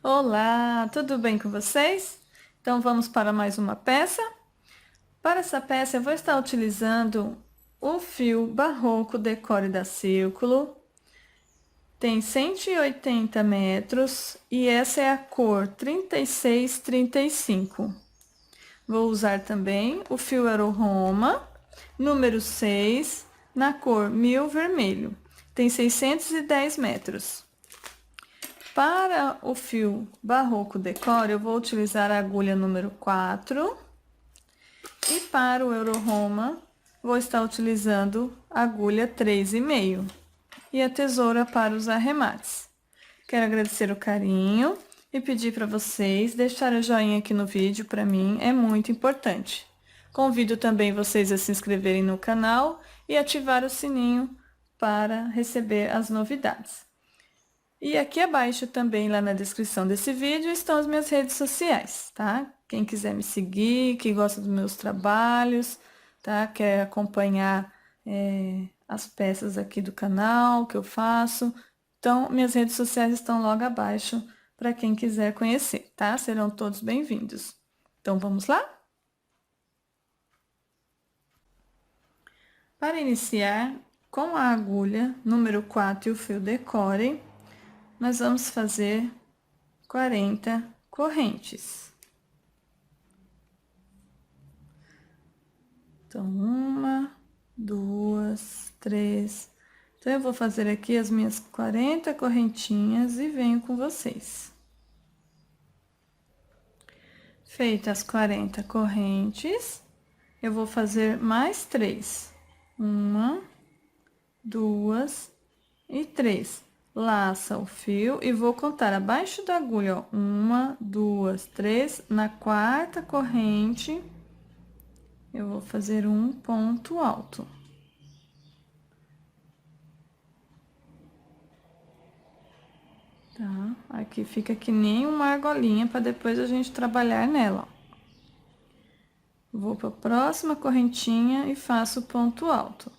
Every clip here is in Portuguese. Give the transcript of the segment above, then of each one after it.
Olá, tudo bem com vocês? Então vamos para mais uma peça. Para essa peça eu vou estar utilizando o fio Barroco Decore da Círculo. Tem 180 metros e essa é a cor 3635. Vou usar também o fio Aero Roma, número 6, na cor 1000 vermelho. Tem 610 metros. Para o fio Barroco Decore, eu vou utilizar a agulha número 4. E para o Euro Roma, vou estar utilizando a agulha 3,5. E a tesoura para os arremates. Quero agradecer o carinho e pedir para vocês deixarem o joinha aqui no vídeo, para mim é muito importante. Convido também vocês a se inscreverem no canal e ativar o sininho para receber as novidades. E aqui abaixo também, lá na descrição desse vídeo, estão as minhas redes sociais, tá? Quem quiser me seguir, que gosta dos meus trabalhos, tá? Quer acompanhar as peças aqui do canal que eu faço. Então, minhas redes sociais estão logo abaixo para quem quiser conhecer, tá? Serão todos bem-vindos. Então, vamos lá? Para iniciar, com a agulha número 4 e o fio decore, nós vamos fazer 40 correntes. Então, 1, 2, 3. Então, eu vou fazer aqui as minhas 40 correntinhas e venho com vocês. Feitas as 40 correntes, eu vou fazer mais 3. 1, 2 e 3. Laça o fio e vou contar abaixo da agulha, ó. 1, 2, 3. Na quarta corrente, eu vou fazer um ponto alto. Tá? Aqui fica que nem uma argolinha para depois a gente trabalhar nela, ó. Vou para a próxima correntinha e faço ponto alto.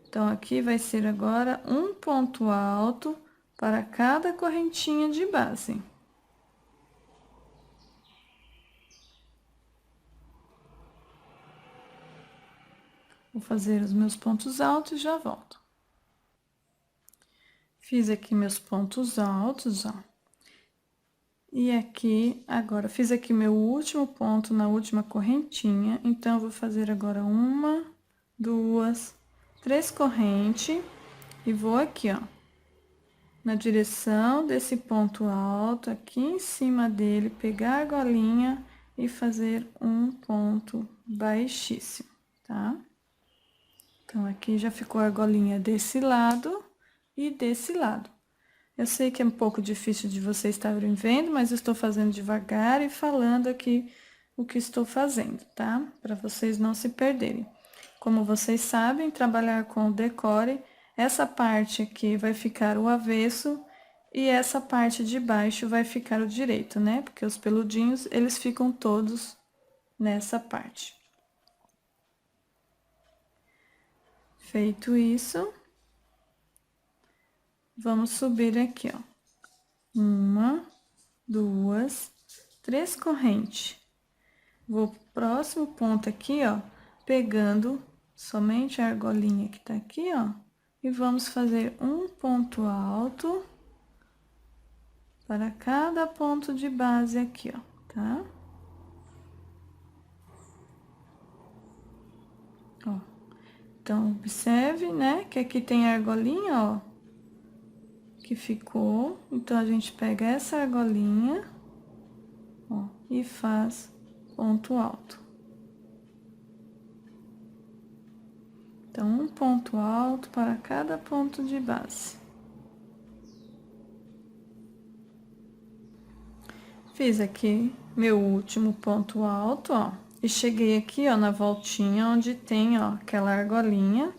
Então, aqui vai ser agora um ponto alto para cada correntinha de base. Vou fazer os meus pontos altos e já volto. Fiz aqui meus pontos altos, ó. E aqui, agora, fiz aqui meu último ponto na última correntinha. Então, eu vou fazer agora 1, 2, 3 correntes. E vou aqui, ó, na direção desse ponto alto, aqui em cima dele, pegar a argolinha e fazer um ponto baixíssimo, tá? Então, aqui já ficou a argolinha desse lado e desse lado. Eu sei que é um pouco difícil de vocês estarem vendo, mas eu estou fazendo devagar e falando aqui o que estou fazendo, tá? Para vocês não se perderem. Como vocês sabem, trabalhar com o decore, essa parte aqui vai ficar o avesso e essa parte de baixo vai ficar o direito, né? Porque os peludinhos, eles ficam todos nessa parte. Feito isso, vamos subir aqui, ó. 1, 2, 3 correntes. Vou pro próximo ponto aqui, ó, pegando somente a argolinha que tá aqui, ó, e vamos fazer um ponto alto para cada ponto de base aqui, ó, tá? Ó. Então, observe, né, que aqui tem a argolinha, ó, que ficou. Então, a gente pega essa argolinha, ó, e faz ponto alto. Então, um ponto alto para cada ponto de base. Fiz aqui meu último ponto alto, ó, e cheguei aqui, ó, na voltinha onde tem, ó, aquela argolinha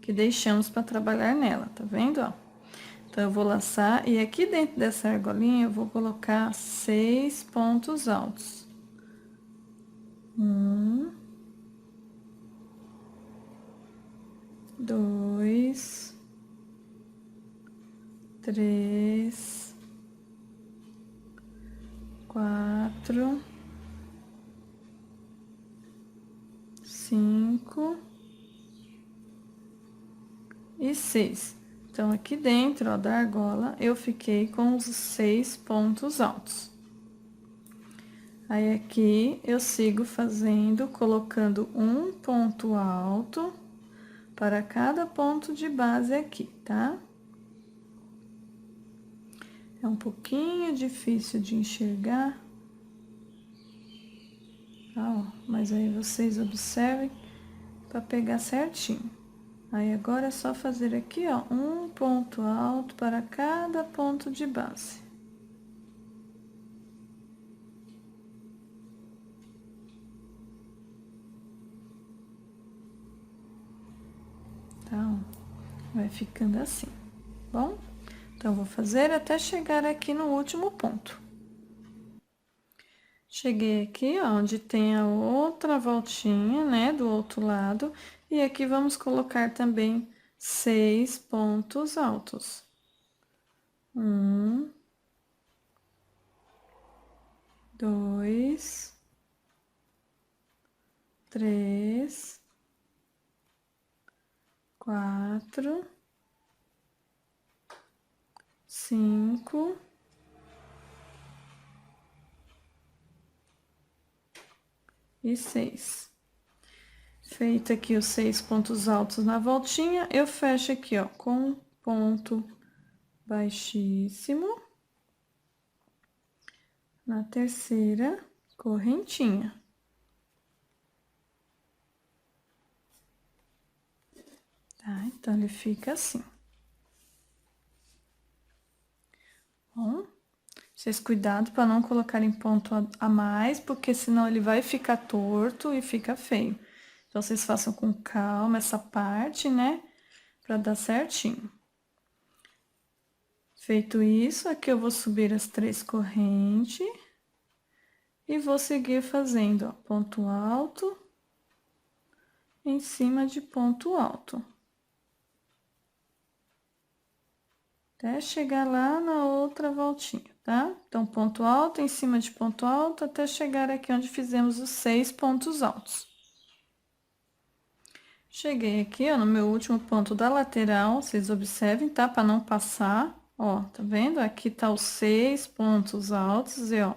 que deixamos para trabalhar nela, tá vendo, ó? Então, eu vou laçar e aqui dentro dessa argolinha eu vou colocar 6 pontos altos. 1, 2, 3, 4, 5 e 6. Então, aqui dentro, ó, da argola, eu fiquei com os 6 pontos altos. Aí, aqui, eu sigo fazendo, colocando um ponto alto para cada ponto de base aqui, tá? É um pouquinho difícil de enxergar. Tá, ó, mas aí vocês observem para pegar certinho. Aí, agora é só fazer aqui, ó, um ponto alto para cada ponto de base. Tá, ó, vai ficando assim, bom? Então, vou fazer até chegar aqui no último ponto. Cheguei aqui, ó, onde tem a outra voltinha, né, do outro lado. E aqui vamos colocar também 6 pontos altos. 1, 2, 3, 4, 5 e 6. Feito aqui os 6 pontos altos na voltinha, eu fecho aqui, ó, com ponto baixíssimo na terceira correntinha. Tá? Então, ele fica assim. Bom, vocês cuidado para não colocarem ponto a mais, porque senão ele vai ficar torto e fica feio. Então, vocês façam com calma essa parte, né? Para dar certinho. Feito isso, aqui eu vou subir as 3 correntes e vou seguir fazendo, ó, ponto alto em cima de ponto alto. Até chegar lá na outra voltinha, tá? Então, ponto alto em cima de ponto alto, até chegar aqui onde fizemos os 6 pontos altos. Cheguei aqui, ó, no meu último ponto da lateral, vocês observem, tá? Para não passar, ó, tá vendo? Aqui tá os 6 pontos altos e, ó,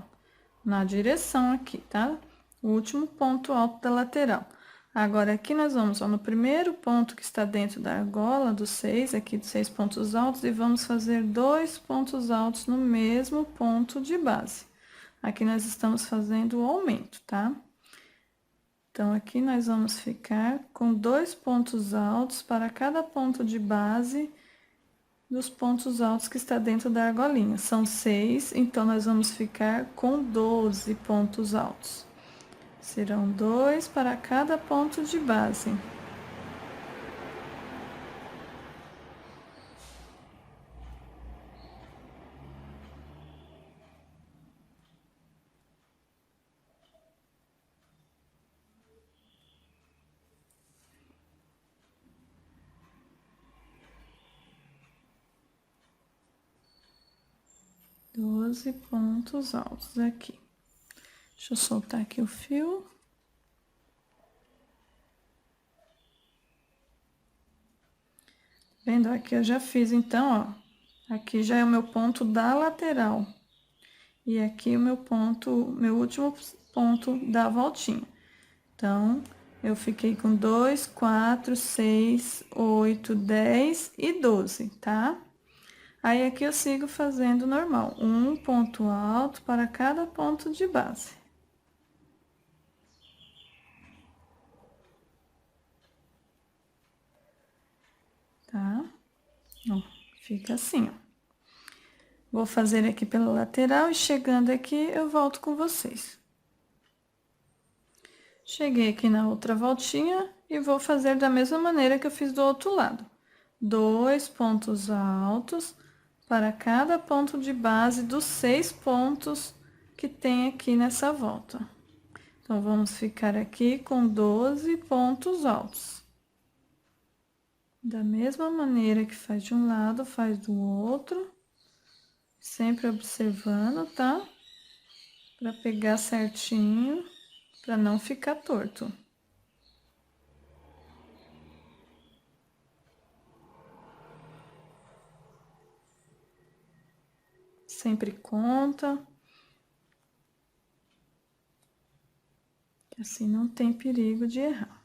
na direção aqui, tá? O último ponto alto da lateral. Agora, aqui nós vamos, ó, no primeiro ponto que está dentro da argola, dos 6, aqui dos 6 pontos altos, e vamos fazer 2 pontos altos no mesmo ponto de base. Aqui nós estamos fazendo o aumento, tá? Então, aqui nós vamos ficar com 2 pontos altos para cada ponto de base dos pontos altos que está dentro da argolinha. São 6, então, nós vamos ficar com 12 pontos altos. Serão 2 para cada ponto de base. Doze pontos altos aqui. Deixa eu soltar aqui o fio. Vendo? Aqui eu já fiz, então, ó. Aqui já é o meu ponto da lateral. E aqui o meu ponto, meu último ponto da voltinha. Então, eu fiquei com 2, 4, 6, 8, 10 e 12, tá? Aí, aqui eu sigo fazendo normal, um ponto alto para cada ponto de base. Tá? Ó, fica assim, ó. Vou fazer aqui pela lateral e chegando aqui, eu volto com vocês. Cheguei aqui na outra voltinha e vou fazer da mesma maneira que eu fiz do outro lado. 2 pontos altos para cada ponto de base dos 6 pontos que tem aqui nessa volta. Então, vamos ficar aqui com 12 pontos altos. Da mesma maneira que faz de um lado, faz do outro. Sempre observando, tá? para pegar certinho, para não ficar torto. Sempre conta. Assim não tem perigo de errar.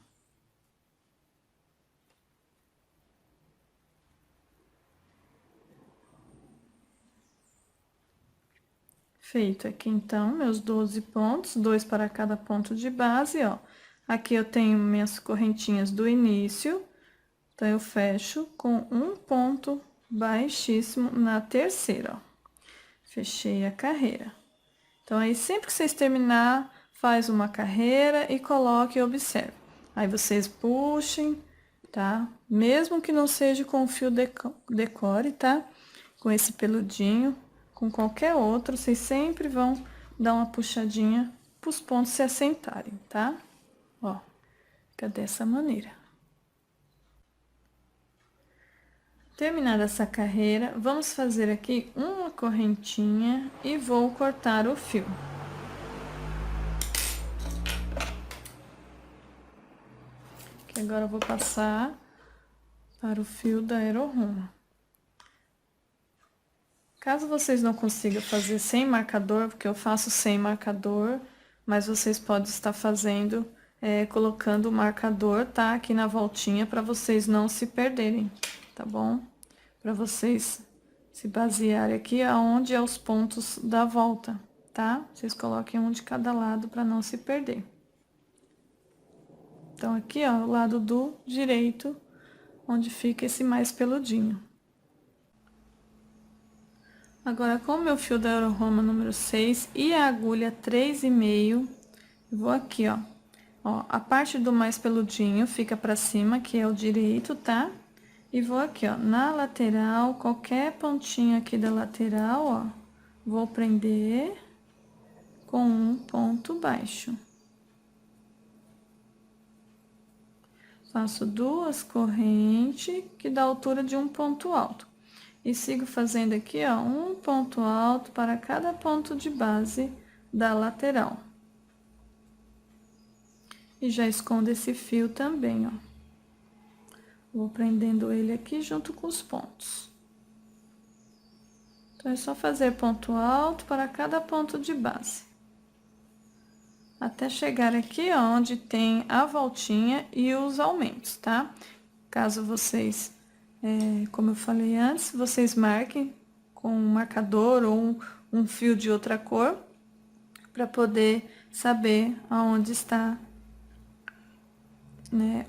Feito aqui, então, meus 12 pontos, 2 para cada ponto de base, ó. Aqui eu tenho minhas correntinhas do início, então, eu fecho com um ponto baixíssimo na terceira, ó. Fechei a carreira. Então, aí, sempre que vocês terminar, faz uma carreira e coloque e observe. Aí, vocês puxem, tá? Mesmo que não seja com o fio decore, tá? Com esse peludinho, com qualquer outro, vocês sempre vão dar uma puxadinha para os pontos se assentarem, tá? Ó, fica dessa maneira. Terminada essa carreira, vamos fazer aqui uma correntinha e vou cortar o fio. Que agora eu vou passar para o fio da Aero-Roma. Caso vocês não consigam fazer sem marcador, porque eu faço sem marcador, mas vocês podem estar fazendo, colocando o marcador, tá? Aqui na voltinha, para vocês não se perderem, tá bom? Para vocês se basearem aqui aonde é os pontos da volta, tá? Vocês coloquem um de cada lado para não se perder. Então, aqui, ó, o lado do direito, onde fica esse mais peludinho. Agora, com o meu fio da Aero-Roma número 6 e a agulha 3,5, vou aqui, ó. Ó, a parte do mais peludinho fica pra cima, que é o direito, tá? E vou aqui, ó, na lateral, qualquer pontinho aqui da lateral, ó, vou prender com um ponto baixo. Faço 2 correntes, que dá a altura de um ponto alto. E sigo fazendo aqui, ó, um ponto alto para cada ponto de base da lateral. E já escondo esse fio também, ó. Vou prendendo ele aqui junto com os pontos. Então, é só fazer ponto alto para cada ponto de base. Até chegar aqui, ó, onde tem a voltinha e os aumentos, tá? Caso vocês... como eu falei antes, vocês marquem com um marcador ou um fio de outra cor, para poder saber aonde está, né,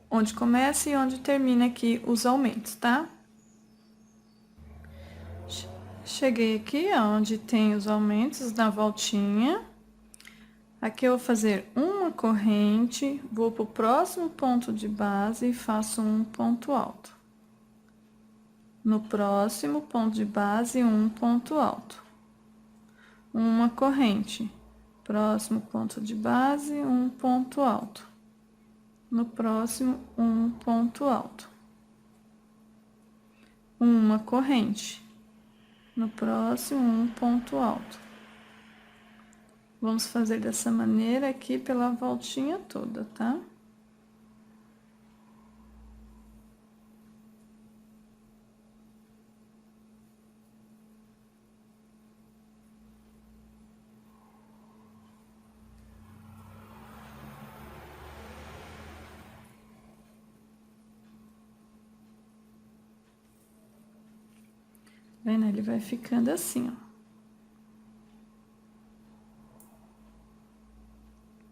onde começa e onde termina aqui os aumentos, tá? Cheguei aqui, onde tem os aumentos na voltinha. Aqui eu vou fazer uma corrente, vou pro próximo ponto de base e faço um ponto alto. No próximo ponto de base, um ponto alto. Uma corrente. Próximo ponto de base, um ponto alto. No próximo, um ponto alto. Uma corrente. No próximo, um ponto alto. Vamos fazer dessa maneira aqui pela voltinha toda, tá? Vendo? Ele vai ficando assim, ó.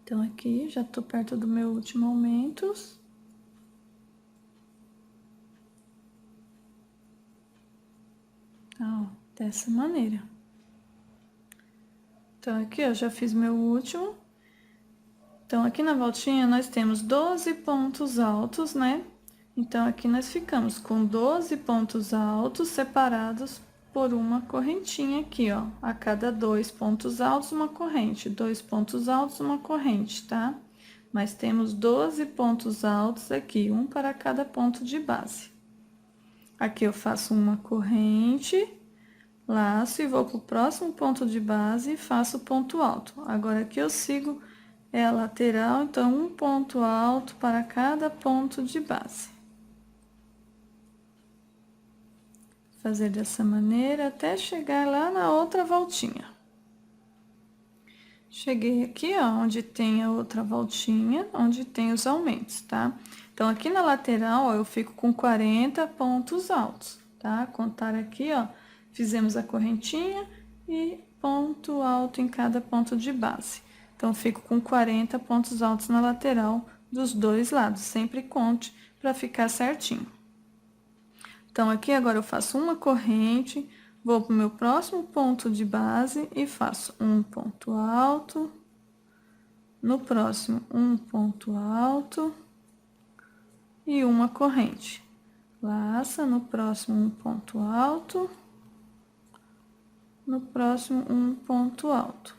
Então, aqui, já tô perto do meu último aumento. Ó, dessa maneira. Então, aqui, eu já fiz meu último. Então, aqui na voltinha, nós temos 12 pontos altos, né? Então, aqui nós ficamos com 12 pontos altos separados por uma correntinha aqui, ó. A cada 2 pontos altos, uma corrente. 2 pontos altos, uma corrente, tá? Mas temos 12 pontos altos aqui, um para cada ponto de base. Aqui eu faço uma corrente, laço e vou pro próximo ponto de base e faço ponto alto. Agora, aqui eu sigo a lateral, então, um ponto alto para cada ponto de base. Fazer dessa maneira até chegar lá na outra voltinha. Cheguei aqui, ó, onde tem a outra voltinha, onde tem os aumentos, tá? Então, aqui na lateral, ó, eu fico com 40 pontos altos, tá? Contar aqui, ó, fizemos a correntinha e ponto alto em cada ponto de base. Então, fico com 40 pontos altos na lateral dos dois lados. Sempre conte para ficar certinho. Então, aqui agora eu faço uma corrente, vou pro meu próximo ponto de base e faço um ponto alto. No próximo, um ponto alto e uma corrente. Laça, no próximo, um ponto alto. No próximo, um ponto alto.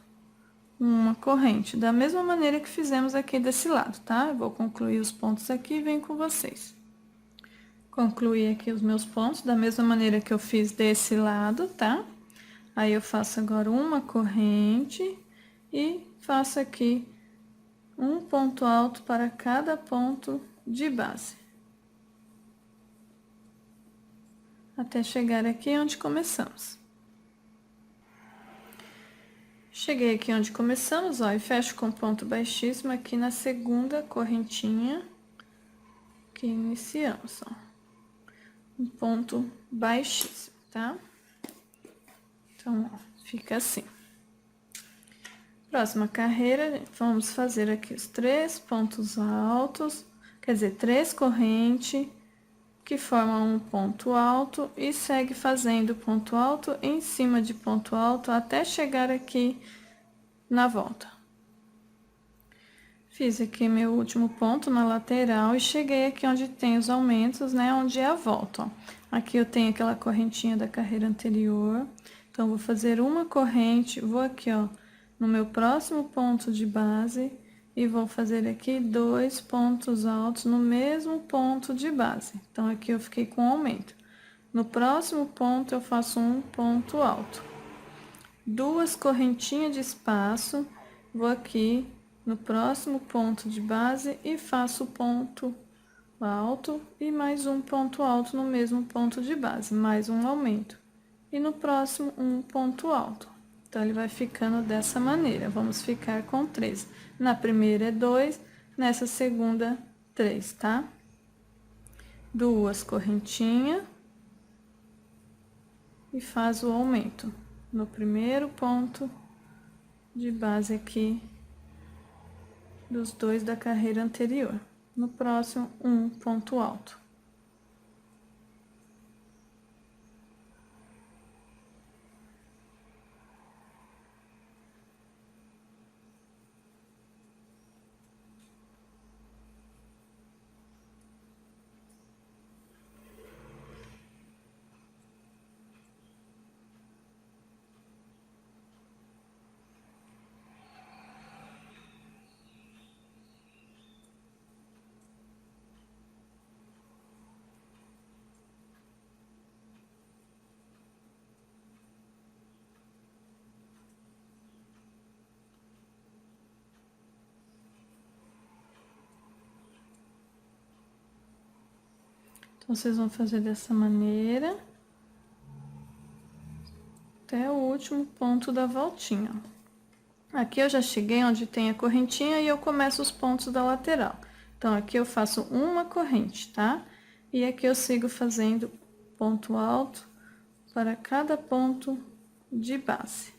Uma corrente, da mesma maneira que fizemos aqui desse lado, tá? Eu vou concluir os pontos aqui e venho com vocês. Concluí aqui os meus pontos, da mesma maneira que eu fiz desse lado, tá? Aí, eu faço agora uma corrente e faço aqui um ponto alto para cada ponto de base. Até chegar aqui onde começamos. Cheguei aqui onde começamos, ó, e fecho com ponto baixíssimo aqui na segunda correntinha que iniciamos, ó. Um ponto baixíssimo, tá? Então, ó, fica assim. Próxima carreira, vamos fazer aqui os 3 pontos altos, quer dizer, 3 correntes que formam um ponto alto e segue fazendo ponto alto em cima de ponto alto até chegar aqui na volta. Fiz aqui meu último ponto na lateral e cheguei aqui onde tem os aumentos, né? Onde é a volta, ó. Aqui eu tenho aquela correntinha da carreira anterior. Então, vou fazer uma corrente, vou aqui, ó, no meu próximo ponto de base e vou fazer aqui 2 pontos altos no mesmo ponto de base. Então, aqui eu fiquei com aumento. No próximo ponto, eu faço um ponto alto. 2 correntinhas de espaço, vou aqui no próximo ponto de base e faço ponto alto e mais um ponto alto no mesmo ponto de base, mais um aumento. E no próximo, um ponto alto. Então, ele vai ficando dessa maneira. Vamos ficar com 3. Na primeira é 2, nessa segunda, 3, tá? 2 correntinhas e faz o aumento no primeiro ponto de base aqui dos 2 da carreira anterior. No próximo, um ponto alto. Então, vocês vão fazer dessa maneira até o último ponto da voltinha. Aqui eu já cheguei onde tem a correntinha e eu começo os pontos da lateral. Então, aqui eu faço uma corrente, tá? E aqui eu sigo fazendo ponto alto para cada ponto de base.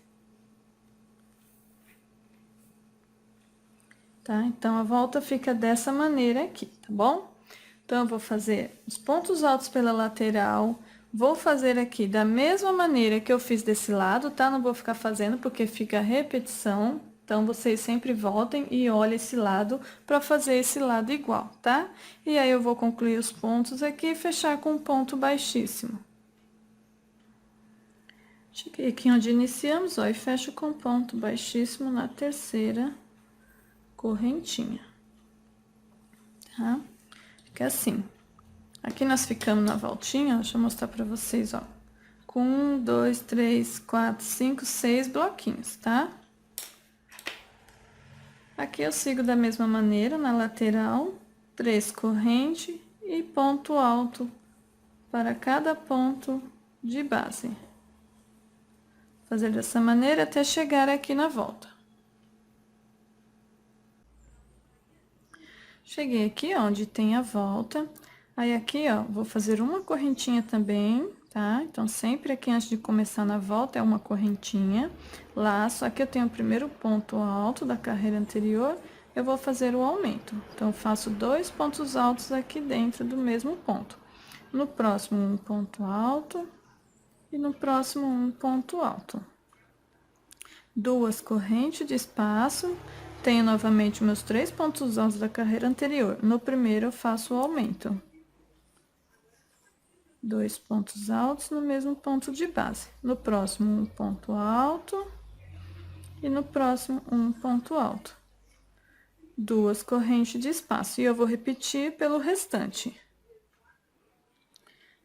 Tá? Então, a volta fica dessa maneira aqui, tá bom? Então, eu vou fazer os pontos altos pela lateral, vou fazer aqui da mesma maneira que eu fiz desse lado, tá? Não vou ficar fazendo porque fica repetição, então, vocês sempre voltem e olhem esse lado para fazer esse lado igual, tá? E aí, eu vou concluir os pontos aqui e fechar com um ponto baixíssimo. Cheguei aqui onde iniciamos, ó, e fecho com ponto baixíssimo na terceira correntinha, tá? Fica assim. Aqui nós ficamos na voltinha, deixa eu mostrar pra vocês, ó, com 1, 2, 3, 4, 5, 6 bloquinhos, tá? Aqui eu sigo da mesma maneira, na lateral, 3 correntes e ponto alto para cada ponto de base. Fazer dessa maneira até chegar aqui na volta. Cheguei aqui, onde tem a volta. Aí, aqui, ó, vou fazer uma correntinha também, tá? Então, sempre aqui antes de começar na volta é uma correntinha. Laço, aqui eu tenho o primeiro ponto alto da carreira anterior, eu vou fazer o aumento. Então, eu faço 2 pontos altos aqui dentro do mesmo ponto. No próximo, um ponto alto e no próximo, um ponto alto. 2 correntes de espaço. Tenho novamente meus 3 pontos altos da carreira anterior. No primeiro, eu faço o aumento. 2 pontos altos no mesmo ponto de base. No próximo, um ponto alto. E no próximo, um ponto alto. 2 correntes de espaço. E eu vou repetir pelo restante.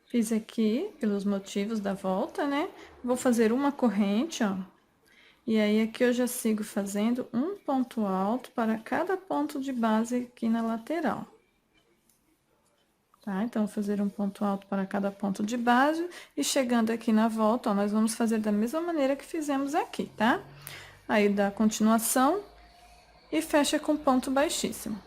Fiz aqui, pelos motivos da volta, né? Vou fazer uma corrente, ó. E aí, aqui eu já sigo fazendo um ponto alto para cada ponto de base aqui na lateral. Tá? Então, vou fazer um ponto alto para cada ponto de base. E chegando aqui na volta, ó, nós vamos fazer da mesma maneira que fizemos aqui, tá? Aí, dá continuação e fecha com ponto baixíssimo.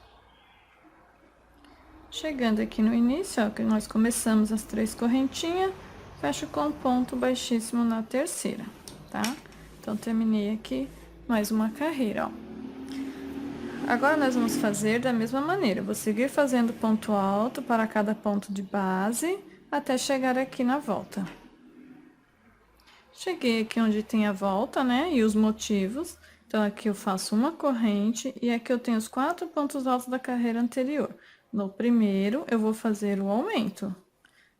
Chegando aqui no início, ó, que nós começamos as 3 correntinhas, fecho com ponto baixíssimo na terceira, tá? Então, terminei aqui mais uma carreira, ó. Agora, nós vamos fazer da mesma maneira. Vou seguir fazendo ponto alto para cada ponto de base, até chegar aqui na volta. Cheguei aqui onde tem a volta, né? E os motivos. Então, aqui eu faço uma corrente e aqui eu tenho os 4 pontos altos da carreira anterior. No primeiro, eu vou fazer o aumento.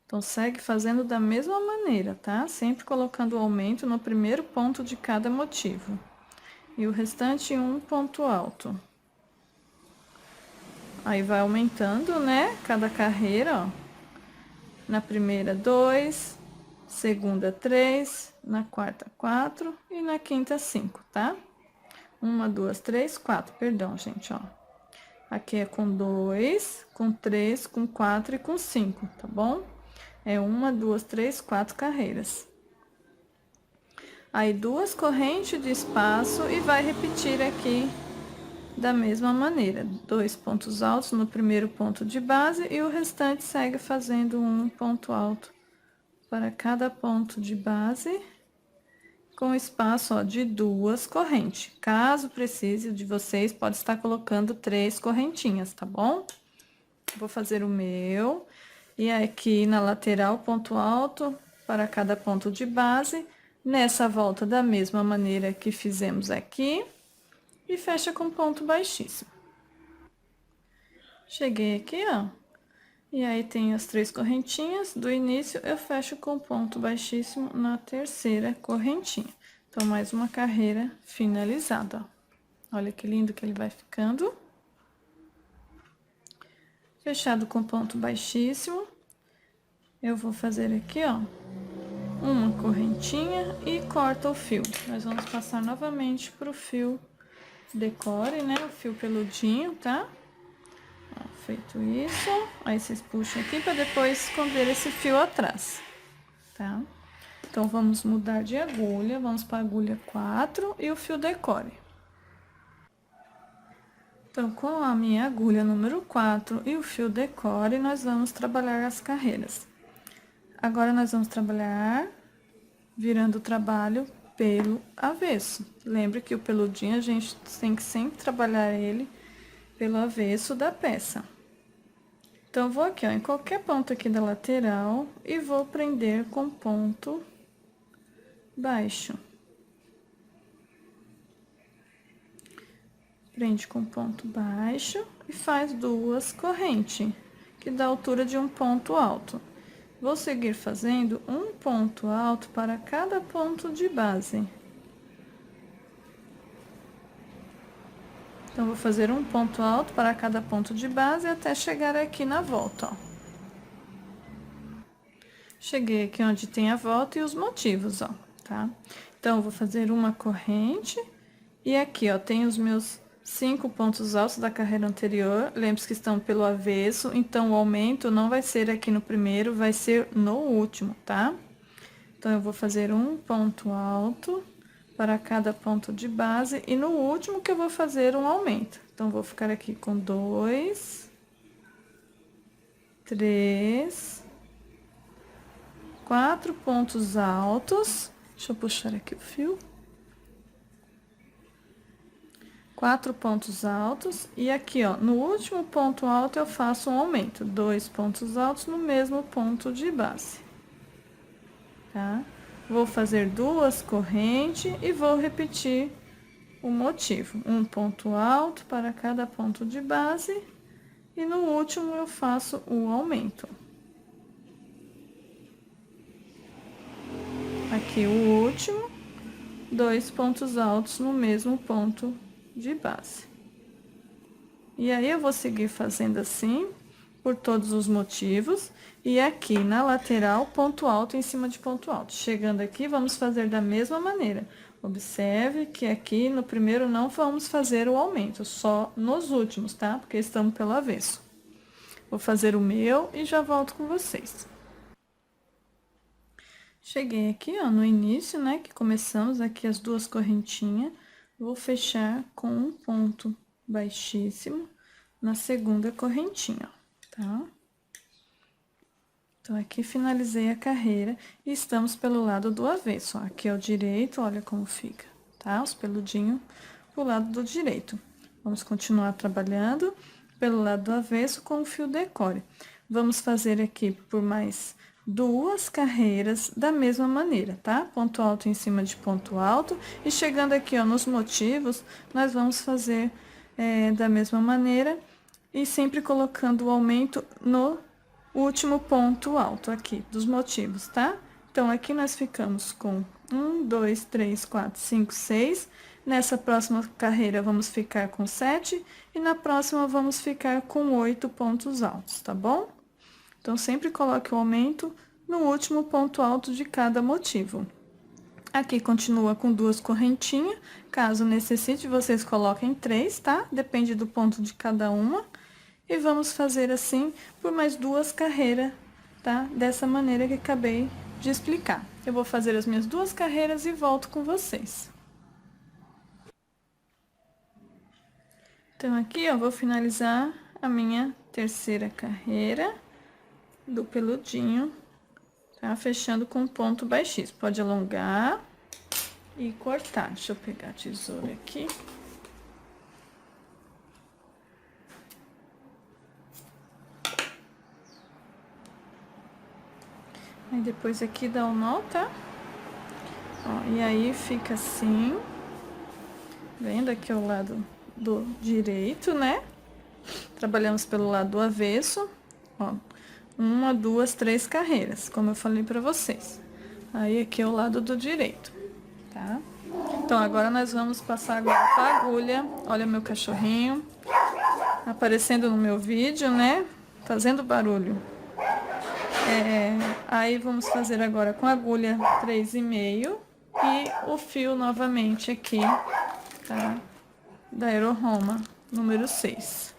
Então, segue fazendo da mesma maneira, tá? Sempre colocando o aumento no primeiro ponto de cada motivo. E o restante, um ponto alto. Aí, vai aumentando, né? Cada carreira, ó. Na primeira, 2. Segunda, 3. Na quarta, 4. E na quinta, 5, tá? 1, 2, 3, 4. Perdão, gente, ó. Aqui é com 2, com 3, com 4 e com 5, tá bom? É 1, 2, 3, 4 carreiras. Aí, 2 correntes de espaço e vai repetir aqui da mesma maneira. 2 pontos altos no primeiro ponto de base e o restante segue fazendo um ponto alto para cada ponto de base, com espaço, ó, de 2 correntes. Caso precise de vocês, pode estar colocando 3 correntinhas, tá bom? Vou fazer o meu. E aqui na lateral, ponto alto para cada ponto de base. Nessa volta, da mesma maneira que fizemos aqui. E fecha com ponto baixíssimo. Cheguei aqui, ó. E aí, tem as 3 correntinhas. Do início, eu fecho com ponto baixíssimo na terceira correntinha. Então, mais uma carreira finalizada, ó. Olha que lindo que ele vai ficando. Fechado com ponto baixíssimo, eu vou fazer aqui, ó, uma correntinha e corta o fio. Nós vamos passar novamente pro fio decore, né, o fio peludinho, tá? Ó, feito isso, aí vocês puxam aqui para depois esconder esse fio atrás, tá? Então, vamos mudar de agulha, vamos para a agulha 4 e o fio decore. Então, com a minha agulha número 4 e o fio decore, nós vamos trabalhar as carreiras. Agora, nós vamos trabalhar virando o trabalho pelo avesso. Lembre que o peludinho, a gente tem que sempre trabalhar ele pelo avesso da peça. Então, vou aqui, ó, em qualquer ponto aqui da lateral e vou prender com ponto baixo. Prende com ponto baixo e faz 2 correntes, que dá a altura de um ponto alto. Vou seguir fazendo um ponto alto para cada ponto de base. Então, vou fazer um ponto alto para cada ponto de base até chegar aqui na volta, ó. Cheguei aqui onde tem a volta e os motivos, ó, tá? Então, eu vou fazer uma corrente e aqui, ó, tem os meus 5 pontos altos da carreira anterior. Lembre-se que estão pelo avesso, então o aumento não vai ser aqui no primeiro, vai ser no último, tá? Então, eu vou fazer um ponto alto para cada ponto de base e no último que eu vou fazer um aumento. Então, vou ficar aqui com 2, 3, 4 pontos altos. Deixa eu puxar aqui o fio. 4 pontos altos e aqui, ó, no último ponto alto eu faço um aumento, 2 pontos altos no mesmo ponto de base, tá? Vou fazer 2 correntes e vou repetir o motivo, um ponto alto para cada ponto de base e no último eu faço o aumento. Aqui o último, 2 pontos altos no mesmo ponto de base. E aí, eu vou seguir fazendo assim, por todos os motivos. E aqui, na lateral, ponto alto em cima de ponto alto. Chegando aqui, vamos fazer da mesma maneira. Observe que aqui, no primeiro, não vamos fazer o aumento, só nos últimos, tá? Porque estamos pelo avesso. Vou fazer o meu e já volto com vocês. Cheguei aqui, ó, no início, né, que começamos aqui as 2 correntinhas. Vou fechar com um ponto baixíssimo na segunda correntinha, tá? Então, aqui finalizei a carreira e estamos pelo lado do avesso, ó. Aqui é o direito, olha como fica, tá? Os peludinhos pro lado do direito. Vamos continuar trabalhando pelo lado do avesso com o fio decore. Vamos fazer aqui por mais 2 carreiras da mesma maneira, tá? Ponto alto em cima de ponto alto. E chegando aqui, ó, nos motivos, nós vamos fazer da mesma maneira e sempre colocando o aumento no último ponto alto aqui dos motivos, tá? Então, aqui nós ficamos com 1, 2, 3, 4, 5, 6. Nessa próxima carreira, vamos ficar com 7. E na próxima, vamos ficar com 8 pontos altos, tá bom? Então, sempre coloque o aumento no último ponto alto de cada motivo. Aqui continua com 2 correntinhas, caso necessite, vocês coloquem 3, tá? Depende do ponto de cada uma. E vamos fazer assim por mais 2 carreiras, tá? Dessa maneira que acabei de explicar. Eu vou fazer as minhas 2 carreiras e volto com vocês. Então, aqui eu vou finalizar a minha terceira carreira do peludinho, tá? Fechando com ponto baixíssimo. Pode alongar e cortar. Deixa eu pegar a tesoura aqui. Aí, depois aqui dá um nó, tá? Ó, e aí, fica assim. Vendo aqui ao lado do direito, né? Trabalhamos pelo lado do avesso, ó. 1, 2, 3 carreiras, como eu falei pra vocês. Aí, aqui é o lado do direito, tá? Então, agora nós vamos passar agora pra agulha. Olha meu cachorrinho aparecendo no meu vídeo, né? Fazendo barulho. Aí, vamos fazer agora com a agulha 3,5 e o fio novamente aqui, tá? Da Aero Roma, número 6.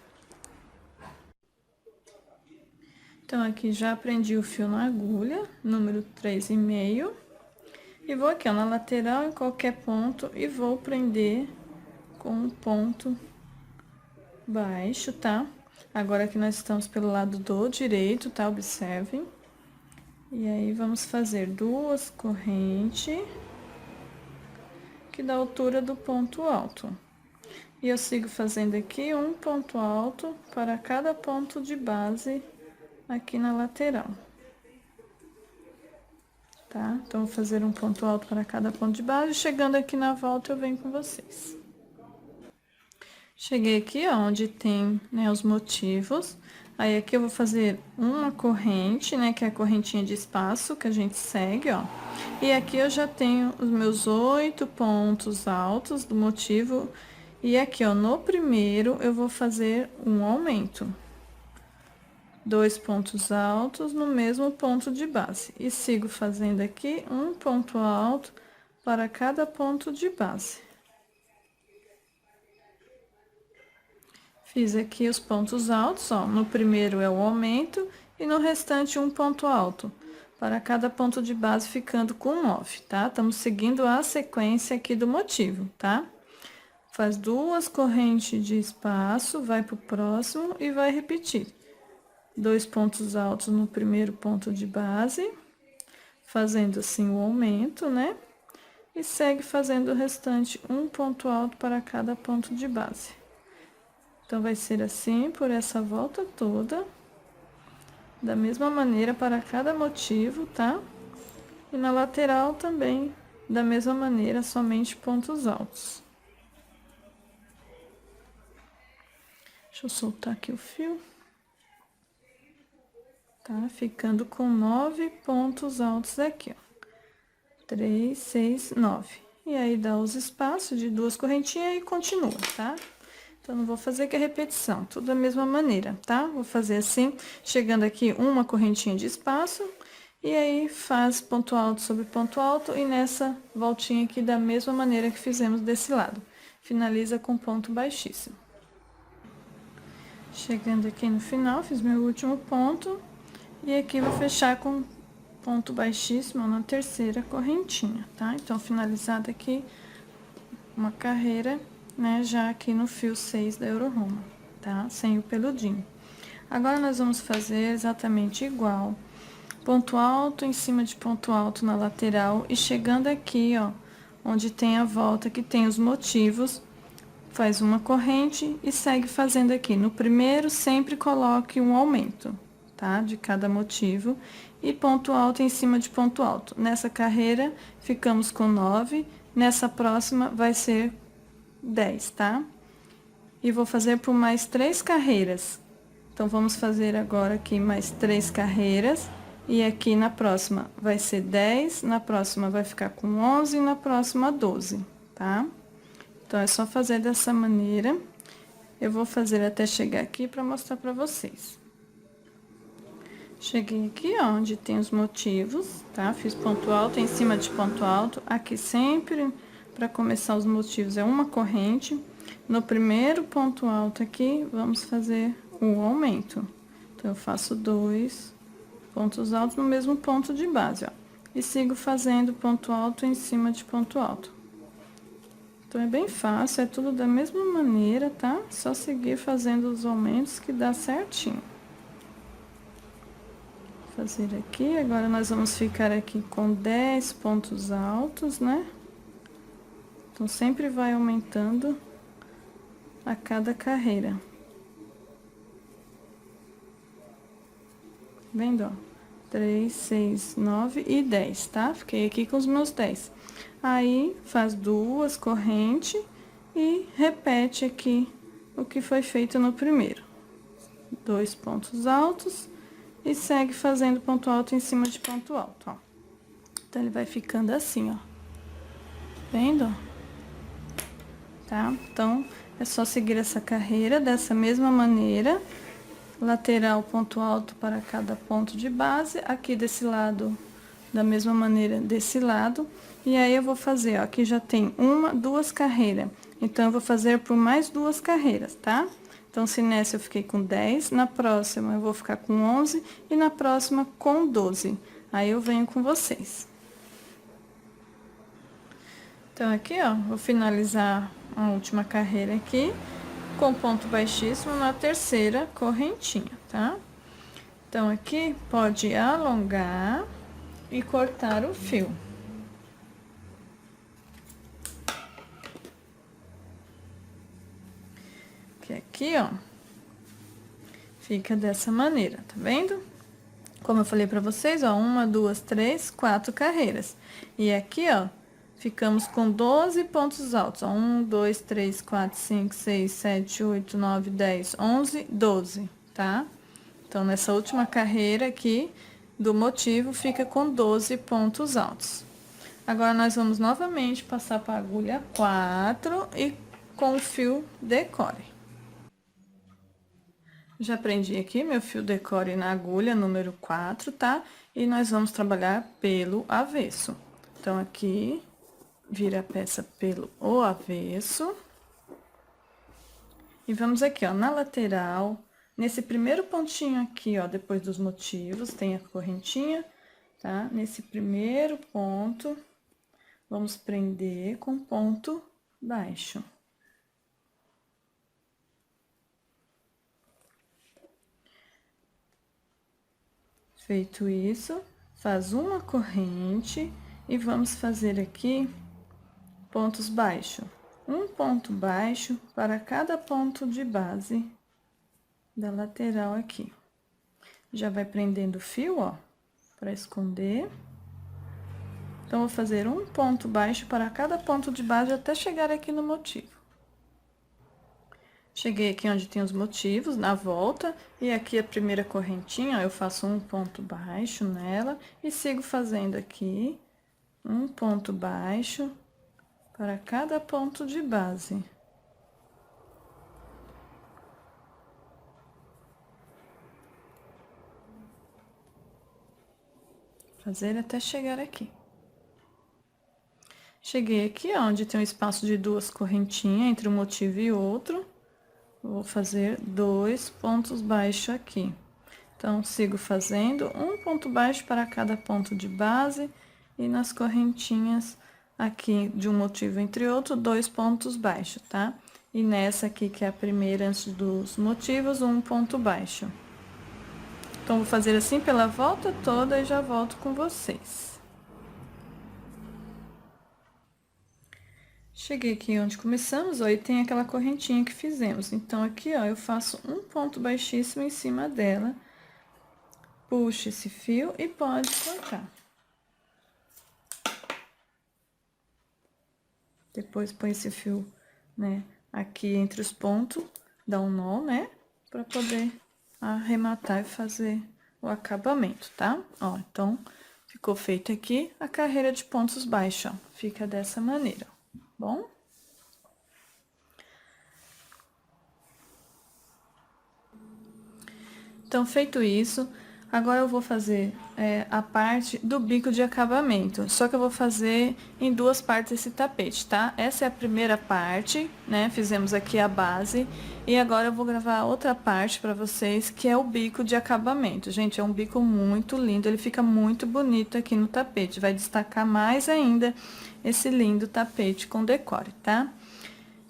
Então, aqui já prendi o fio na agulha, número 3,5. E vou aqui, ó, na lateral, em qualquer ponto, e vou prender com um ponto baixo, tá? Agora que nós estamos pelo lado do direito, tá? Observem. E aí, vamos fazer 2 correntes, que dá a altura do ponto alto. E eu sigo fazendo aqui um ponto alto para cada ponto de base aqui na lateral. Tá? Então, vou fazer um ponto alto para cada ponto de base. Chegando aqui na volta, eu venho com vocês. Cheguei aqui, ó, onde tem, né, os motivos. Aí, aqui eu vou fazer uma corrente, né, que é a correntinha de espaço que a gente segue, ó. E aqui eu já tenho os meus 8 pontos altos do motivo. E aqui, ó, no primeiro, eu vou fazer um aumento. 2 pontos altos no mesmo ponto de base. E sigo fazendo aqui um ponto alto para cada ponto de base. Fiz aqui os pontos altos, ó, no primeiro é o aumento e no restante um ponto alto, para cada ponto de base ficando com 9, tá? Estamos seguindo a sequência aqui do motivo, tá? Faz 2 correntes de espaço, vai pro próximo e vai repetir. 2 pontos altos no primeiro ponto de base, fazendo assim o aumento, né? E segue fazendo o restante um ponto alto para cada ponto de base. Então, vai ser assim por essa volta toda, da mesma maneira para cada motivo, tá? E na lateral também, da mesma maneira, somente pontos altos. Deixa eu soltar aqui o fio. Tá? Ficando com 9 pontos altos aqui, ó. 3, 6, 9. E aí, dá os espaços de 2 correntinhas e continua, tá? Então, não vou fazer que a repetição, tudo da mesma maneira, tá? Vou fazer assim, chegando aqui uma correntinha de espaço, e aí faz ponto alto sobre ponto alto, e nessa voltinha aqui da mesma maneira que fizemos desse lado. Finaliza com ponto baixíssimo. Chegando aqui no final, fiz meu último ponto, e aqui vou fechar com ponto baixíssimo na terceira correntinha, tá? Então, finalizada aqui, uma carreira, né, já aqui no fio 6 da Euro Roma, tá? Sem o peludinho. Agora, nós vamos fazer exatamente igual. Ponto alto em cima de ponto alto na lateral e chegando aqui, ó, onde tem a volta, que tem os motivos, faz uma corrente e segue fazendo aqui. No primeiro, sempre coloque um aumento, tá? De cada motivo. E ponto alto em cima de ponto alto. Nessa carreira, ficamos com 9. Nessa próxima, vai ser 10, tá? E vou fazer por mais 3 carreiras. Então, vamos fazer agora aqui mais 3 carreiras. E aqui na próxima vai ser 10, na próxima vai ficar com 11 e na próxima 12, tá? Então, é só fazer dessa maneira. Eu vou fazer até chegar aqui para mostrar para vocês. Cheguei aqui, ó, onde tem os motivos, tá? Fiz ponto alto em cima de ponto alto. Aqui sempre, para começar os motivos, é uma corrente. No primeiro ponto alto aqui, vamos fazer um aumento. Então, eu faço 2 pontos altos no mesmo ponto de base, ó. E sigo fazendo ponto alto em cima de ponto alto. Então, é bem fácil, é tudo da mesma maneira, tá? Só seguir fazendo os aumentos que dá certinho. Fazer aqui, agora nós vamos ficar aqui com 10 pontos altos, né? Então, sempre vai aumentando a cada carreira. Vendo, ó? 3, 6, 9 e 10, tá? Fiquei aqui com os meus 10. Aí, faz 2 correntes e repete aqui o que foi feito no primeiro. 2 pontos altos e segue fazendo ponto alto em cima de ponto alto, ó. Então, ele vai ficando assim, ó. Vendo? Tá? Então, é só seguir essa carreira dessa mesma maneira. Lateral, ponto alto para cada ponto de base. Aqui desse lado, da mesma maneira desse lado. E aí, eu vou fazer, ó, aqui já tem 1, 2 carreiras. Então, eu vou fazer por mais 2 carreiras, tá? Então, se nessa eu fiquei com 10, na próxima eu vou ficar com 11 e na próxima com 12. Aí, eu venho com vocês. Então, aqui, ó, vou finalizar a última carreira aqui com ponto baixíssimo na terceira correntinha, tá? Então, aqui pode alongar e cortar o fio. Que aqui, ó, fica dessa maneira, tá vendo? Como eu falei pra vocês, ó, 1, 2, 3, 4 carreiras. E aqui, ó, ficamos com 12 pontos altos, ó, 1, 2, 3, 4, 5, 6, 7, 8, 9, 10, 11, 12, tá? Então, nessa última carreira aqui do motivo, fica com 12 pontos altos. Agora, nós vamos novamente passar para a agulha 4 e com o fio decore. Já prendi aqui meu fio decore na agulha número 4, tá? E nós vamos trabalhar pelo avesso. Então, aqui, vira a peça pelo avesso. E vamos aqui, ó, na lateral, nesse primeiro pontinho aqui, ó, depois dos motivos, tem a correntinha, tá? Nesse primeiro ponto, vamos prender com ponto baixo. Feito isso, faz uma corrente e vamos fazer aqui pontos baixos. Um ponto baixo para cada ponto de base da lateral aqui. Já vai prendendo o fio, ó, para esconder. Então, vou fazer um ponto baixo para cada ponto de base até chegar aqui no motivo. Cheguei aqui onde tem os motivos, na volta, e aqui a primeira correntinha, ó, eu faço um ponto baixo nela e sigo fazendo aqui um ponto baixo para cada ponto de base. Fazer até chegar aqui. Cheguei aqui, onde tem um espaço de duas correntinhas entre um motivo e outro. Vou fazer 2 pontos baixos aqui. Então, sigo fazendo um ponto baixo para cada ponto de base e nas correntinhas aqui de um motivo entre outro, 2 pontos baixos, tá? E nessa aqui, que é a primeira antes dos motivos, um ponto baixo. Então, vou fazer assim pela volta toda e já volto com vocês. Cheguei aqui onde começamos, ó, e tem aquela correntinha que fizemos. Então, aqui, ó, eu faço um ponto baixíssimo em cima dela, puxo esse fio e pode cortar. Depois, põe esse fio, né, aqui entre os pontos, dá um nó, né, pra poder arrematar e fazer o acabamento, tá? Ó, então, ficou feito aqui a carreira de pontos baixos, ó, fica dessa maneira, ó. Bom? Então, feito isso, agora eu vou fazer a parte do bico de acabamento. Só que eu vou fazer em duas partes esse tapete, tá? Essa é a primeira parte, né? Fizemos aqui a base. E agora eu vou gravar outra parte pra vocês, que é o bico de acabamento. Gente, é um bico muito lindo, ele fica muito bonito aqui no tapete. Vai destacar mais ainda esse lindo tapete com decore, tá?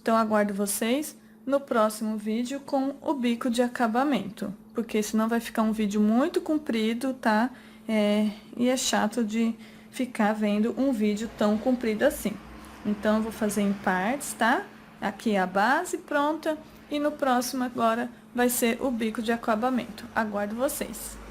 Então, aguardo vocês no próximo vídeo com o bico de acabamento, porque senão vai ficar um vídeo muito comprido, tá? E é chato de ficar vendo um vídeo tão comprido assim. Então, eu vou fazer em partes, tá? Aqui a base pronta e no próximo agora vai ser o bico de acabamento. Aguardo vocês!